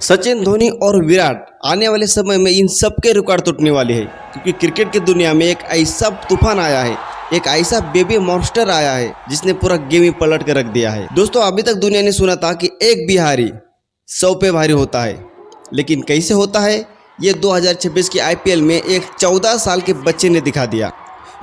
सचिन धोनी और विराट आने वाले समय में इन सबके रिकॉर्ड टूटने वाले हैं, क्योंकि क्रिकेट की दुनिया में एक ऐसा तूफान आया है, एक ऐसा बेबी मॉन्स्टर आया है जिसने पूरा गेम ही पलट कर रख दिया है। दोस्तों, अभी तक दुनिया ने सुना था कि एक बिहारी 100 पे भारी होता है, लेकिन कैसे होता है ये 2026 की IPL में एक 14 साल के बच्चे ने दिखा दिया।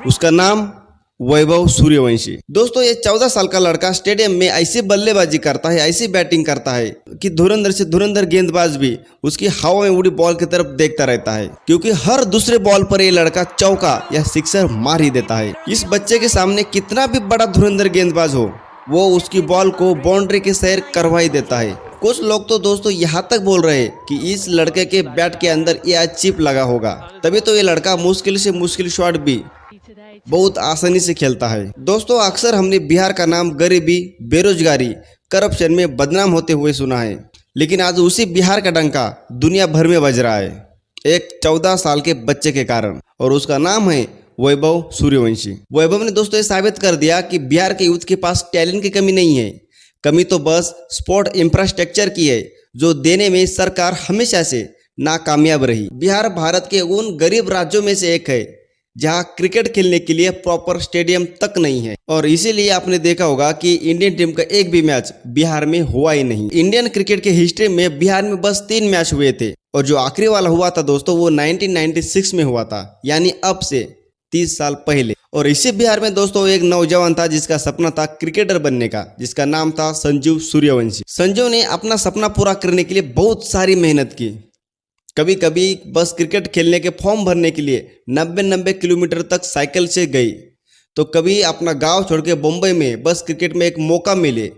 उसका नाम वैभव सूर्यवंशी। दोस्तों, ये 14 साल का लड़का स्टेडियम में ऐसी बल्लेबाजी करता है, ऐसी बैटिंग करता है कि धुरंधर से धुरंधर गेंदबाज भी उसकी हवा में उड़ी बॉल की तरफ देखता रहता है, क्योंकि हर दूसरे बॉल पर ये लड़का चौका या सिक्सर मार ही देता है। इस बच्चे के सामने कितना भी बड़ा धुरंधर गेंदबाज हो, वो उसकी बॉल को बाउंड्री के सैर करवा ही देता है। कुछ लोग तो दोस्तों यहाँ तक बोल रहे हैं कि इस लड़के के बैट के अंदर ये चिप लगा होगा, तभी तो ये लड़का मुश्किल से मुश्किल शॉट भी बहुत आसानी से खेलता है। दोस्तों, अक्सर हमने बिहार का नाम गरीबी, बेरोजगारी, करप्शन में बदनाम होते हुए सुना है, लेकिन आज उसी बिहार का डंका दुनिया भर में बज रहा है एक 14 साल के बच्चे के कारण, और उसका नाम है वैभव सूर्यवंशी। वैभव ने दोस्तों ये साबित कर दिया कि बिहार के यूथ के पास टैलेंट की कमी नहीं है, कमी तो बस स्पोर्ट इंफ्रास्ट्रक्चर की है, जो देने में सरकार हमेशा से नाकामयाब रही। बिहार भारत के उन गरीब राज्यों में से एक है जहां क्रिकेट खेलने के लिए प्रॉपर स्टेडियम तक नहीं है, और इसीलिए आपने देखा होगा कि इंडियन टीम का एक भी मैच बिहार में हुआ ही नहीं। इंडियन क्रिकेट के हिस्ट्री में बिहार में बस 3 मैच हुए थे, और जो आखिरी वाला हुआ था दोस्तों वो 1996 में हुआ था, यानी अब से 30 साल पहले। और इसी बिहार में दोस्तों एक नौजवान था जिसका सपना था क्रिकेटर बनने का, जिसका नाम था संजू सूर्यवंशी। संजू ने अपना सपना पूरा करने के लिए बहुत सारी मेहनत की। कभी कभी बस क्रिकेट खेलने के फॉर्म भरने के लिए 90 किलोमीटर तक साइकिल से गई, तो कभी अपना गांव छोड़ के बम्बई में बस क्रिकेट में एक मौका मिले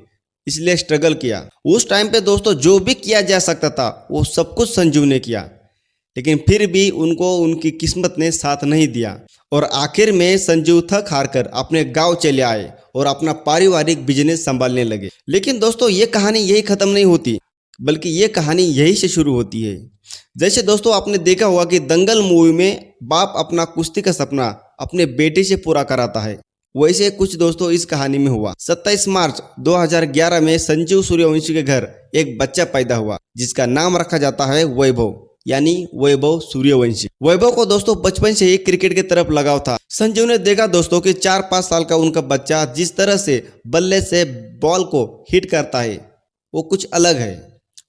इसलिए स्ट्रगल किया। उस टाइम पे दोस्तों जो भी किया जा सकता था वो सब कुछ संजू ने किया, लेकिन फिर भी उनको उनकी किस्मत ने साथ नहीं दिया, और आखिर में संजू थक हार कर अपने गाँव चले आए और अपना पारिवारिक बिजनेस संभालने लगे। लेकिन दोस्तों ये कहानी यही खत्म नहीं होती, बल्कि ये कहानी यही से शुरू होती है। जैसे दोस्तों आपने देखा होगा कि दंगल मूवी में बाप अपना कुश्ती का सपना अपने बेटे से पूरा कराता है, वैसे कुछ दोस्तों इस कहानी में हुआ। 27 मार्च 2011 में संजू सूर्यवंशी के घर एक बच्चा पैदा हुआ जिसका नाम रखा जाता है वैभव, यानी वैभव सूर्यवंशी। वैभव को दोस्तों बचपन से ही क्रिकेट की तरफ लगाव था। संजू ने देखा दोस्तों कि 4-5 साल का उनका बच्चा जिस तरह से बल्ले से बॉल को हिट करता है वो कुछ अलग है,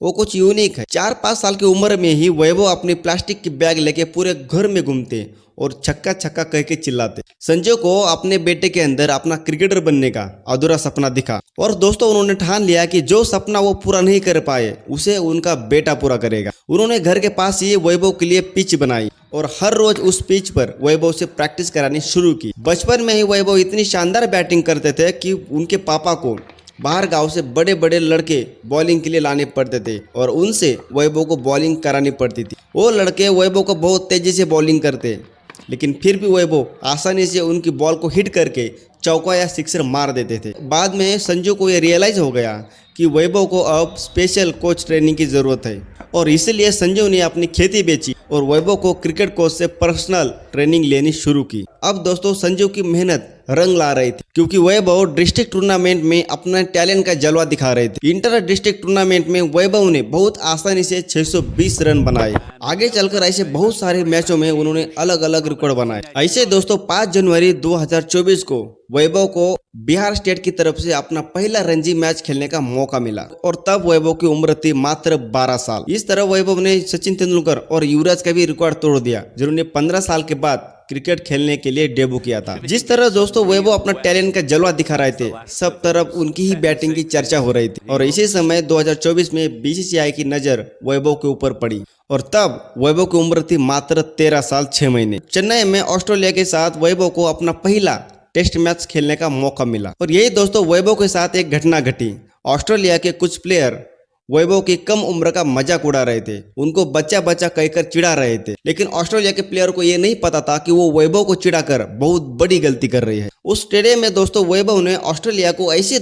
वो कुछ यूनिक है। 4-5 साल की उम्र में ही वैभव अपनी प्लास्टिक की बैग लेके पूरे घर में घूमते और छक्का छक्का कह के चिल्लाते। संजय को अपने बेटे के अंदर अपना क्रिकेटर बनने का अधूरा सपना दिखा, और दोस्तों उन्होंने ठान लिया कि जो सपना वो पूरा नहीं कर पाए उसे उनका बेटा पूरा करेगा। उन्होंने घर के पास ही वैभव के लिए पिच बनाई और हर रोज उस पिच पर वैभव से प्रैक्टिस करानी शुरू की। बचपन में ही वैभव इतनी शानदार बैटिंग करते थे कि उनके पापा को बाहर गांव से बड़े बड़े लड़के बॉलिंग के लिए लाने पड़ते थे और उनसे वैभव को बॉलिंग करानी पड़ती थी। वो लड़के वैभव को बहुत तेजी से बॉलिंग करते, लेकिन फिर भी वैभव आसानी से उनकी बॉल को हिट करके चौका या सिक्सर मार देते थे। बाद में संजू को ये रियलाइज हो गया कि वैभव को अब स्पेशल कोच ट्रेनिंग की ज़रूरत है, और इसीलिए संजू ने अपनी खेती बेची और वैभव को क्रिकेट कोच से पर्सनल ट्रेनिंग लेनी शुरू की। अब दोस्तों संजू की मेहनत रंग ला रही थी, क्योंकि वैभव डिस्ट्रिक्ट टूर्नामेंट में अपना टैलेंट का जलवा दिखा रहे थे। इंटर डिस्ट्रिक्ट टूर्नामेंट में वैभव ने बहुत आसानी से 620 रन बनाए। आगे चलकर ऐसे बहुत सारे मैचों में उन्होंने अलग अलग रिकॉर्ड बनाए। ऐसे दोस्तों 5 जनवरी 2024 को वैभव को बिहार स्टेट की तरफ से अपना पहला रणजी मैच खेलने का मौका मिला, और तब वैभव की उम्र थी मात्र 12 साल। इस तरह वैभव ने सचिन तेंदुलकर और युवराज का भी रिकॉर्ड तोड़ दिया, जिन्होंने 15 साल के बाद क्रिकेट खेलने के लिए डेब्यू किया था। जिस तरह दोस्तों वैभव अपना टैलेंट का जलवा दिखा रहे थे, सब तरफ उनकी ही बैटिंग की चर्चा हो रही थी, और इसी समय 2024 में BCCI की नजर वैभव के ऊपर पड़ी, और तब वैभव की उम्र थी मात्र 13 साल 6 महीने। चेन्नई में ऑस्ट्रेलिया के साथ वैभव को अपना पहला टेस्ट मैच खेलने का मौका मिला, और यही दोस्तों वैभव के साथ एक घटना घटी। ऑस्ट्रेलिया के कुछ प्लेयर वैभव की कम उम्र का मजाक उड़ा रहे थे, उनको बच्चा बच्चा कहकर चिढ़ा रहे थे, लेकिन ऑस्ट्रेलिया के प्लेयर को यह नहीं पता था कि वो वैभव को चिढ़ाकर बहुत बड़ी गलती कर रही है। उस स्टेडियम में दोस्तों वैभव ने ऑस्ट्रेलिया को ऐसे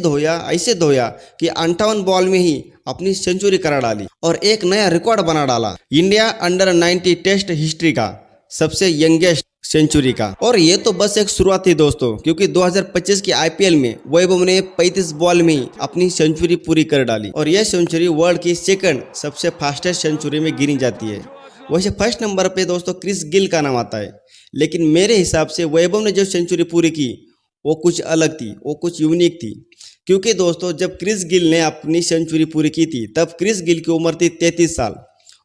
धोया कि 58 बॉल में ही अपनी सेंचुरी करा डाली और एक नया रिकॉर्ड बना डाला। इंडिया अंडर 90 टेस्ट हिस्ट्री का सबसे यंगेस्ट सेंचुरी का। और ये तो बस एक शुरुआत थी दोस्तों, क्योंकि 2025 की आईपीएल में वैभव ने 35 बॉल में ही अपनी सेंचुरी पूरी कर डाली और यह सेंचुरी वर्ल्ड की सेकंड सबसे फास्टेस्ट सेंचुरी में गिनी जाती है। वैसे फर्स्ट नंबर पे दोस्तों क्रिस गिल का नाम आता है, लेकिन मेरे हिसाब से वैभव ने जो सेंचुरी पूरी की वो कुछ अलग थी, वो कुछ यूनिक थी। क्योंकि दोस्तों जब क्रिस गिल ने अपनी सेंचुरी पूरी की थी तब क्रिस गिल की उम्र थी 33 साल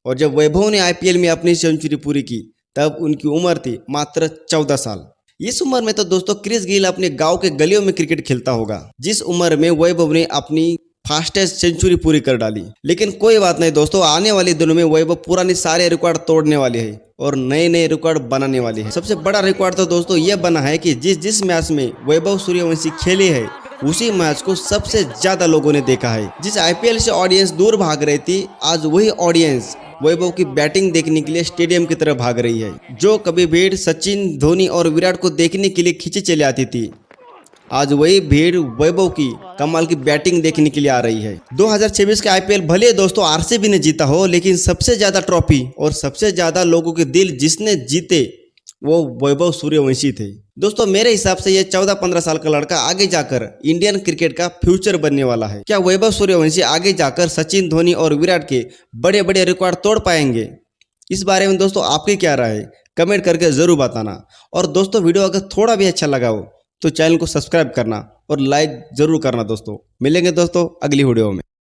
और जब वैभव ने आईपीएल में अपनी सेंचुरी पूरी की तब उनकी उम्र थी मात्र 14 साल। इस उम्र में तो दोस्तों क्रिस गिल अपने गांव के गलियों में क्रिकेट खेलता होगा, जिस उम्र में वैभव ने अपनी फास्टेस्ट सेंचुरी पूरी कर डाली। लेकिन कोई बात नहीं दोस्तों, आने वाले दिनों में वैभव पुराने सारे रिकॉर्ड तोड़ने वाले हैं और नए नए रिकॉर्ड बनाने वाले हैं। सबसे बड़ा रिकॉर्ड तो दोस्तों यह बना है कि जिस मैच में वैभव सूर्यवंशी खेले हैं उसी मैच को सबसे ज्यादा लोगों ने देखा है। जिस आईपीएल से ऑडियंस दूर भाग रही थी, आज वही ऑडियंस वैभव की बैटिंग देखने के लिए स्टेडियम की तरफ भाग रही है। जो कभी भीड़ सचिन, धोनी और विराट को देखने के लिए खींची चली आती थी, आज वही भीड़ वैभव की कमाल की बैटिंग देखने के लिए आ रही है। 2026 के आईपीएल भले दोस्तों आरसीबी ने जीता हो, लेकिन सबसे ज्यादा ट्रॉफी और सबसे ज्यादा लोगों के दिल जिसने जीते वो वैभव सूर्यवंशी थे। दोस्तों मेरे हिसाब से ये 14-15 साल का लड़का आगे जाकर इंडियन क्रिकेट का फ्यूचर बनने वाला है। क्या वैभव सूर्यवंशी आगे जाकर सचिन, धोनी और विराट के बड़े बड़े रिकॉर्ड तोड़ पाएंगे? इस बारे में दोस्तों आपकी क्या राय है, कमेंट करके जरूर बताना। और दोस्तों वीडियो अगर थोड़ा भी अच्छा लगा हो तो चैनल को सब्सक्राइब करना और लाइक जरूर करना दोस्तों। मिलेंगे दोस्तों अगली वीडियो में।